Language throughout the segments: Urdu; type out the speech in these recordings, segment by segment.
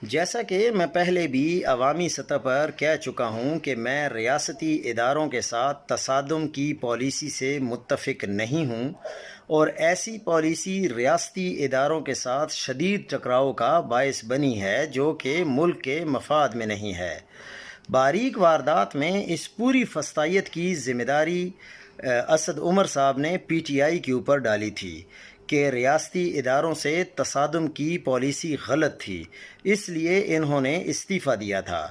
جیسا کہ میں پہلے بھی عوامی سطح پر کہہ چکا ہوں کہ میں ریاستی اداروں کے ساتھ تصادم کی پالیسی سے متفق نہیں ہوں، اور ایسی پالیسی ریاستی اداروں کے ساتھ شدید ٹکراؤ کا باعث بنی ہے جو کہ ملک کے مفاد میں نہیں ہے۔ باریک واردات میں اس پوری فسطائیت کی ذمہ داری اسد عمر صاحب نے پی ٹی آئی کے اوپر ڈالی تھی کہ ریاستی اداروں سے تصادم کی پالیسی غلط تھی، اس لیے انہوں نے استعفیٰ دیا تھا۔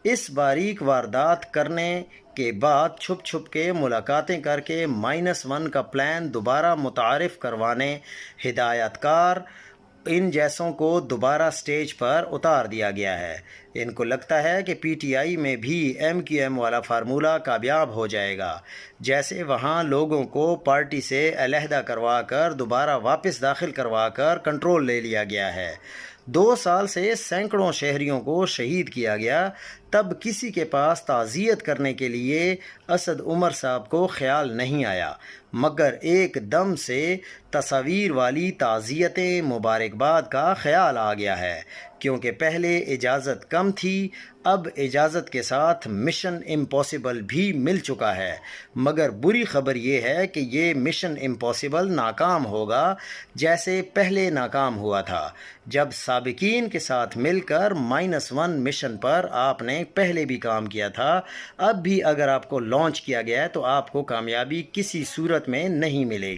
اس باریک واردات کرنے کے بعد چھپ چھپ کے ملاقاتیں کر کے -1 کا پلان دوبارہ متعارف کروانے ہدایت کار ان جیسوں کو دوبارہ سٹیج پر اتار دیا گیا ہے۔ ان کو لگتا ہے کہ پی ٹی آئی میں بھی ایم کیو ایم والا فارمولہ کامیاب ہو جائے گا، جیسے وہاں لوگوں کو پارٹی سے علیحدہ کروا کر دوبارہ واپس داخل کروا کر کنٹرول لے لیا گیا ہے۔ 2 سال سے سینکڑوں شہریوں کو شہید کیا گیا، تب کسی کے پاس تعزیت کرنے کے لیے اسد عمر صاحب کو خیال نہیں آیا، مگر ایک دم سے تصاویر والی تعزیتیں مبارکباد کا خیال آ گیا ہے، کیونکہ پہلے اجازت کم تھی، اب اجازت کے ساتھ مشن امپاسبل بھی مل چکا ہے۔ مگر بری خبر یہ ہے کہ یہ مشن امپاسبل ناکام ہوگا، جیسے پہلے ناکام ہوا تھا جب سابقین کے ساتھ مل کر -1 مشن پر آپ نے پہلے بھی کام کیا تھا۔ اب بھی اگر آپ کو لانچ کیا گیا ہے تو آپ کو کامیابی کسی صورت میں نہیں ملے گی۔